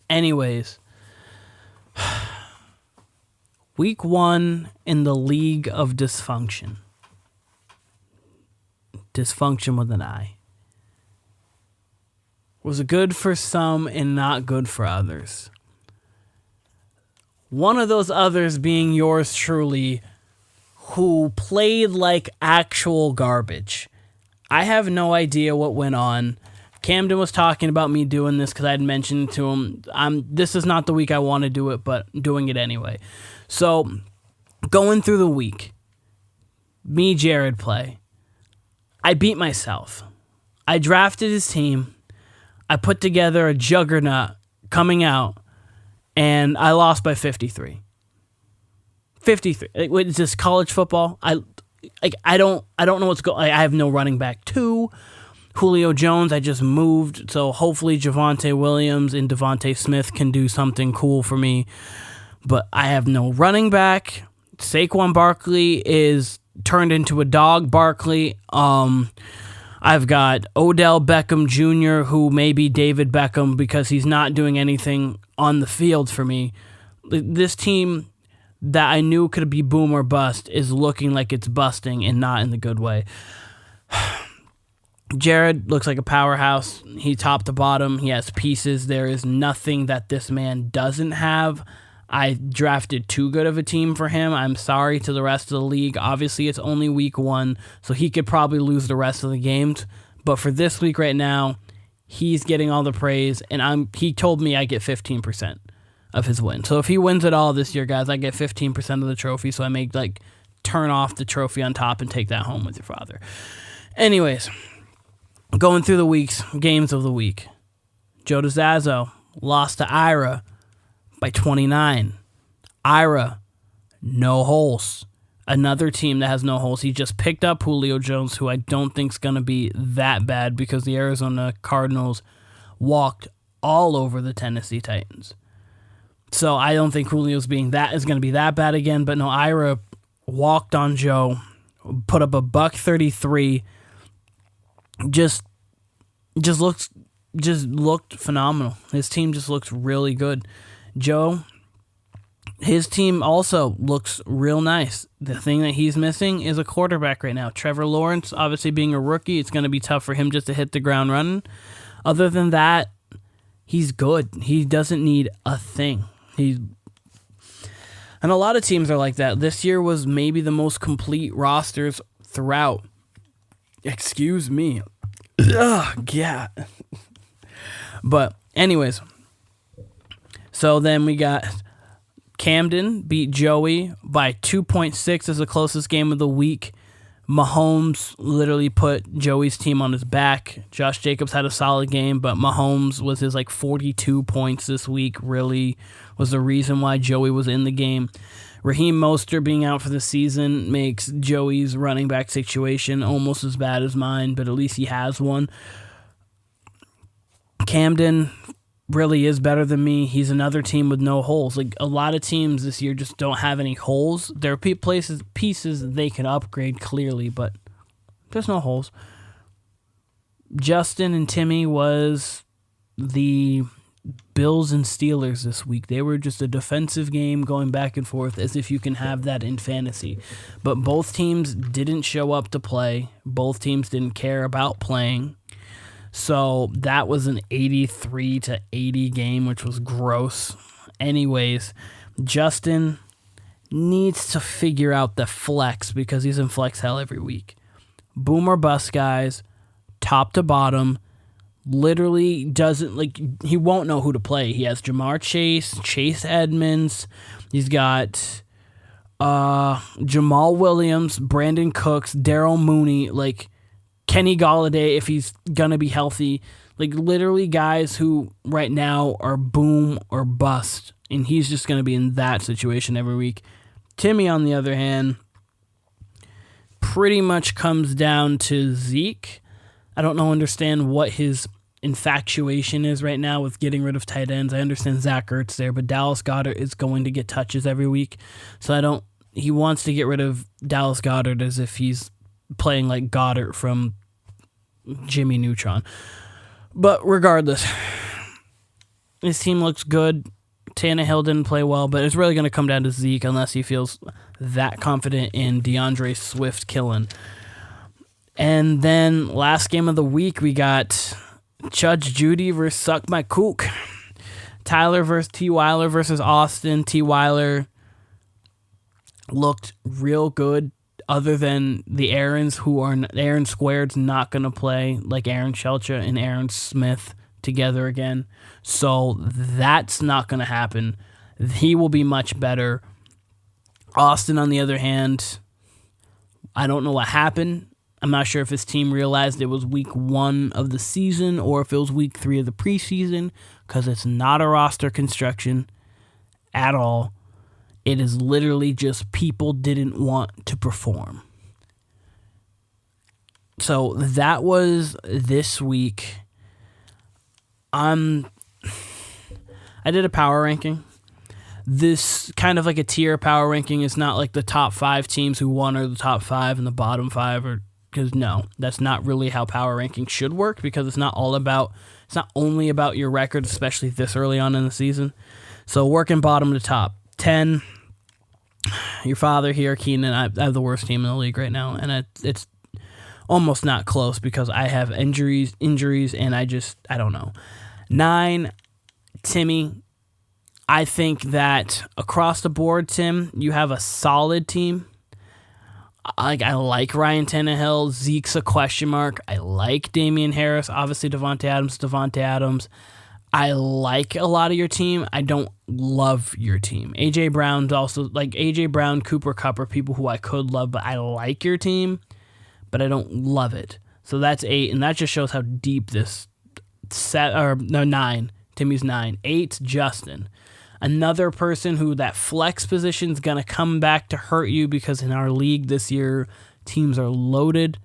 Anyways, week 1 in the League of Dysfunction. Dysfunction with an I. Was good for some and not good for others. One of those others being yours truly, who played like actual garbage. I have no idea what went on. Camden was talking about me doing this because I had mentioned to him, this is not the week I want to do it, but doing it anyway. So, going through the week, me, Jared, play. I beat myself. I drafted his team. I put together a juggernaut coming out, and I lost by 53. 53. Is this college football? I don't know what's going. I have no running back. 2, Julio Jones. I just moved, so hopefully Javonte Williams and Devontae Smith can do something cool for me. But I have no running back. Saquon Barkley is turned into a dog. Barkley. I've got Odell Beckham Jr., who may be David Beckham because he's not doing anything on the field for me. This team that I knew could be boom or bust is looking like it's busting and not in the good way. Jared looks like a powerhouse. He top to bottom. He has pieces. There is nothing that this man doesn't have. I drafted too good of a team for him. I'm sorry to the rest of the league. Obviously, it's only week 1, so he could probably lose the rest of the games. But for this week right now, he's getting all the praise, and he told me I get 15% of his win. So if he wins it all this year, guys, I get 15% of the trophy, so I may turn off the trophy on top and take that home with your father. Anyways, going through the games of the week. Joe DeZazzo lost to Ira by 29. Ira, no holes. Another team that has no holes. He just picked up Julio Jones, who I don't think is going to be that bad because the Arizona Cardinals walked all over the Tennessee Titans. So I don't think Julio's is going to be that bad again. But no, Ira walked on Joe, put up a $133. Just looked phenomenal. His team just looks really good. Joe, his team also looks real nice. The thing that he's missing is a quarterback right now. Trevor Lawrence, obviously being a rookie, it's going to be tough for him just to hit the ground running. Other than that, he's good. He doesn't need a thing. And a lot of teams are like that. This year was maybe the most complete rosters throughout. Excuse me. Ugh, yeah. But anyways, so then we got Camden beat Joey by 2.6 as the closest game of the week. Mahomes literally put Joey's team on his back. Josh Jacobs had a solid game, but Mahomes was his 42 points this week really was the reason why Joey was in the game. Raheem Mostert being out for the season makes Joey's running back situation almost as bad as mine, but at least he has one. Camden really is better than me. He's another team with no holes. A lot of teams this year just don't have any holes. There are pieces they can upgrade clearly, but there's no holes. Justin and Timmy was the Bills and Steelers this week. They were just a defensive game going back and forth as if you can have that in fantasy. But both teams didn't show up to play. Both teams didn't care about playing. So that was an 83-80 game, which was gross. Anyways, Justin needs to figure out the flex because he's in flex hell every week. Boom or bust, guys, top to bottom. Literally doesn't, he won't know who to play. He has Jamar Chase, Chase Edmonds. He's got Jamal Williams, Brandon Cooks, Daryl Mooney, Kenny Golladay if he's going to be healthy. Literally guys who right now are boom or bust. And he's just going to be in that situation every week. Timmy, on the other hand, pretty much comes down to Zeke. I don't understand what his infatuation is right now with getting rid of tight ends. I understand Zach Ertz there, but Dallas Goedert is going to get touches every week. So he wants to get rid of Dallas Goedert as if he's playing like Goddard from Jimmy Neutron. But regardless, his team looks good. Tannehill didn't play well, but it's really going to come down to Zeke unless he feels that confident in DeAndre Swift killing. And then last game of the week, we got Judge Judy versus Suck My Kook. Tyler versus T. Weiler versus Austin. T. Weiler looked real good other than the Aarons, Aaron Squared's not going to play, like Aaron Shelcha and Aaron Smith together again. So that's not going to happen. He will be much better. Austin, on the other hand, I don't know what happened. I'm not sure if his team realized it was week 1 of the season or if it was week 3 of the preseason, because it's not a roster construction at all. It is literally just people didn't want to perform. So that was this week. I did a power ranking. This kind of like a tier power ranking is not like the top 5 teams who won or the top 5 and the bottom 5, or because no, that's not really how power ranking should work, because it's not only about your record, especially this early on in the season. So working bottom to top. 10, your father here, Keenan, I have the worst team in the league right now, and it's almost not close because I have injuries, and I don't know. 9, Timmy. I think that across the board, Tim, you have a solid team. I like Ryan Tannehill. Zeke's a question mark. I like Damian Harris. Obviously, Devontae Adams. I like a lot of your team. I don't love your team. A.J. Brown's also, like A.J. Brown, Cooper Kupp are people who I could love, but I like your team, but I don't love it. So that's 8, and that just shows how deep this 9. Timmy's 9. 8, Justin. Another person who that flex position is going to come back to hurt you because in our league this year, teams are loaded.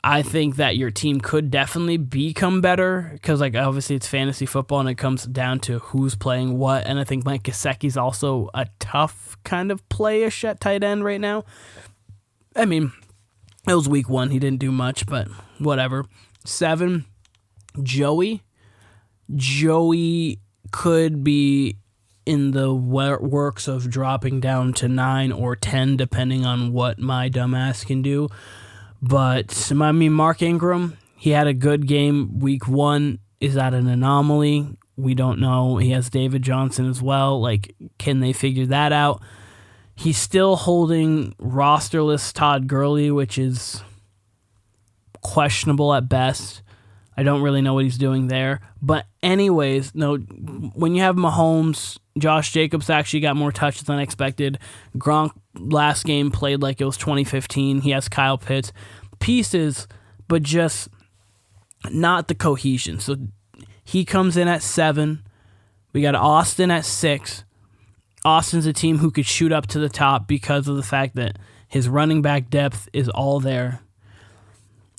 I think that your team could definitely become better because, like, obviously it's fantasy football and it comes down to who's playing what. And I think Mike Gesicki's also a tough kind of playish at tight end right now. I mean, it was week 1. He didn't do much, but whatever. 7, Joey could be in the works of dropping down to 9 or 10, depending on what my dumbass can do. But, I mean, Mark Ingram, he had a good game week 1. Is that an anomaly? We don't know. He has David Johnson as well. Like, can they figure that out? He's still holding rosterless Todd Gurley, which is questionable at best. I don't really know what he's doing there. But anyways, no, when you have Mahomes, Josh Jacobs actually got more touches than expected. Gronk last game played like it was 2015. He has Kyle Pitts. Pieces, but just not the cohesion. So he comes in at 7. We got Austin at 6. Austin's a team who could shoot up to the top because of the fact that his running back depth is all there.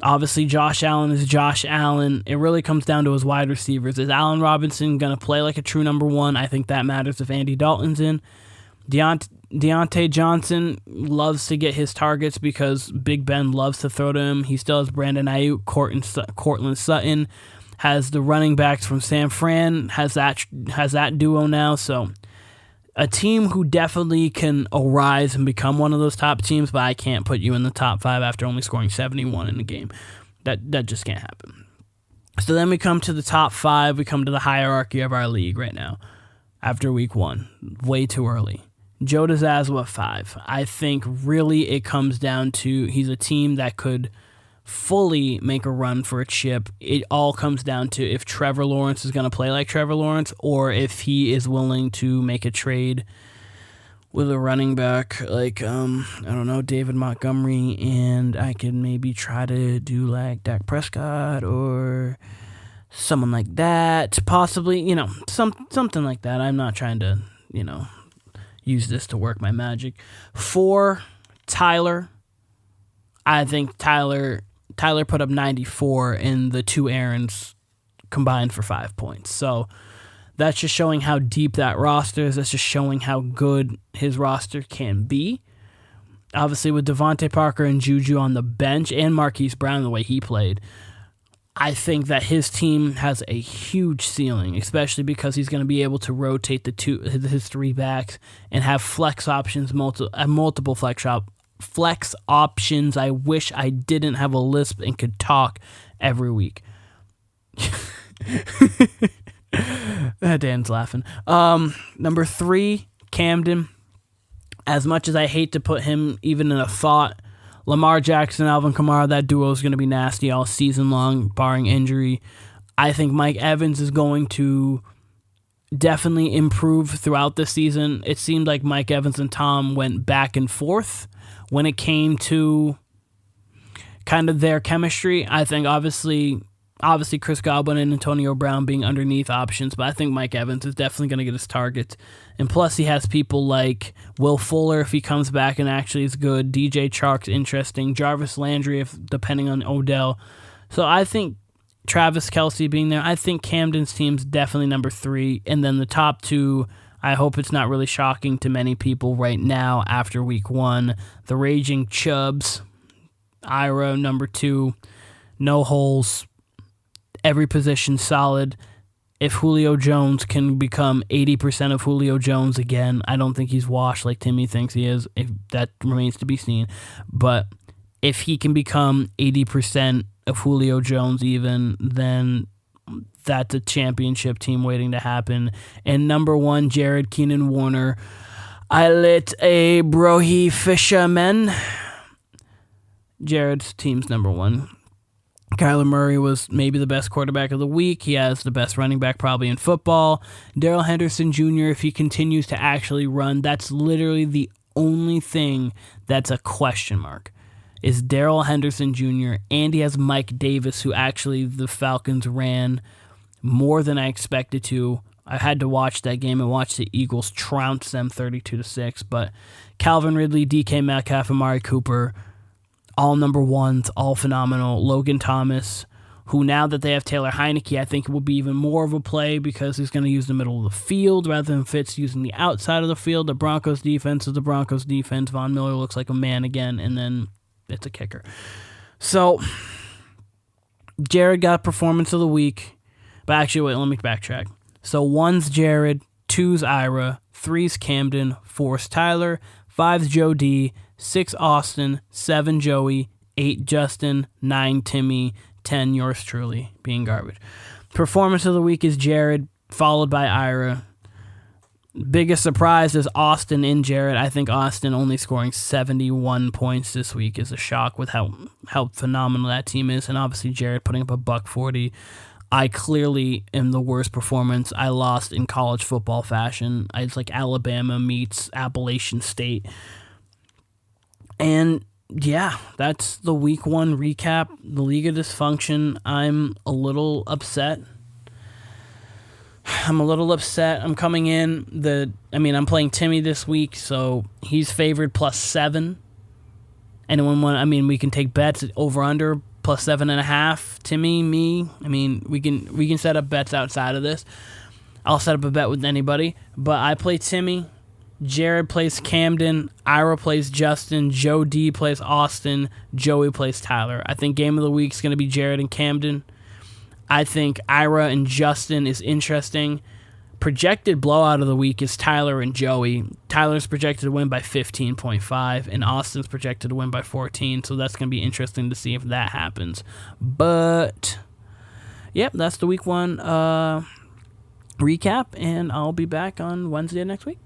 Obviously, Josh Allen is Josh Allen. It really comes down to his wide receivers. Is Allen Robinson going to play like a true number 1? I think that matters if Andy Dalton's in. Deontay Johnson loves to get his targets because Big Ben loves to throw to him. He still has Brandon Ayuk, Cortland Sutton, has the running backs from San Fran, has that duo now. So a team who definitely can arise and become one of those top teams, but I can't put you in the top 5 after only scoring 71 in a game. That just can't happen. So then we come to the top 5. We come to the hierarchy of our league right now after week 1. Way too early. Joe DeZazzo at 5. I think really it comes down to he's a team that could fully make a run for a chip. It all comes down to if Trevor Lawrence is going to play like Trevor Lawrence or if he is willing to make a trade with a running back like, I don't know, David Montgomery, and I can maybe try to do like Dak Prescott or someone like that. Possibly, something like that. I'm not trying to, use this to work my magic. 4, Tyler. I think Tyler put up 94 and the 2 Aarons combined for 5 points. So that's just showing how deep that roster is. That's just showing how good his roster can be. Obviously with Devontae Parker and Juju on the bench and Marquise Brown the way he played, I think that his team has a huge ceiling, especially because he's going to be able to rotate his three backs and have flex options, multiple flex options. I wish I didn't have a lisp and could talk every week. Dan's laughing. Number 3, Camden. As much as I hate to put him even in a thought, Lamar Jackson, Alvin Kamara, that duo is going to be nasty all season long, barring injury. I think Mike Evans is going to definitely improve throughout the season. It seemed like Mike Evans and Tom went back and forth when it came to kind of their chemistry. I think obviously Chris Godwin and Antonio Brown being underneath options, but I think Mike Evans is definitely going to get his targets. And plus he has people like Will Fuller if he comes back and actually is good. DJ Chark's interesting. Jarvis Landry if depending on Odell. So I think Travis Kelce being there, I think Camden's team's definitely number 3. And then the top 2, I hope it's not really shocking to many people right now after week 1. The Raging Chubbs, Ira, number 2, no holes. Every position solid. If Julio Jones can become 80% of Julio Jones again, I don't think he's washed like Timmy thinks he is. If that remains to be seen. But if he can become 80% of Julio Jones even, then that's a championship team waiting to happen. And number 1, Jared Keenan Warner. I lit a brohi fisherman. Jared's team's number 1. Kyler Murray was maybe the best quarterback of the week. He has the best running back probably in football. Darrell Henderson Jr., if he continues to actually run, that's literally the only thing that's a question mark, is Darrell Henderson Jr., and he has Mike Davis, who actually the Falcons ran more than I expected to. I had to watch that game and watch the Eagles trounce them 32-6, but Calvin Ridley, DK Metcalf, Amari Cooper, all number 1s, all phenomenal. Logan Thomas, who now that they have Taylor Heineke, I think it will be even more of a play because he's going to use the middle of the field rather than Fitz using the outside of the field. The Broncos defense is the Broncos defense. Von Miller looks like a man again, and then it's a kicker. So, Jared got performance of the week. But actually, wait, let me backtrack. So 1's Jared, 2's Ira, 3's Camden, 4's Tyler, 5's Joe D, 6 Austin, 7 Joey, 8 Justin, 9 Timmy, 10 yours truly, being garbage. Performance of the week is Jared, followed by Ira. Biggest surprise is Austin in Jared. I think Austin only scoring 71 points this week is a shock with how phenomenal that team is. And obviously Jared putting up a $140. I clearly am the worst performance. I lost in college football fashion. It's like Alabama meets Appalachian State. And yeah, that's the week 1 recap. The League of Dysfunction. I'm a little upset. I'm coming in. I'm playing Timmy this week, so he's favored +7. Anyone want? We can take bets over under +7.5. Timmy, me. We can set up bets outside of this. I'll set up a bet with anybody, but I play Timmy. Jared plays Camden, Ira plays Justin, Joe D plays Austin, Joey plays Tyler. I think game of the week is going to be Jared and Camden. I think Ira and Justin is interesting. Projected blowout of the week is Tyler and Joey. Tyler's projected to win by 15.5, and Austin's projected to win by 14, so that's going to be interesting to see if that happens. But, yep, that's the week 1 recap, and I'll be back on Wednesday next week.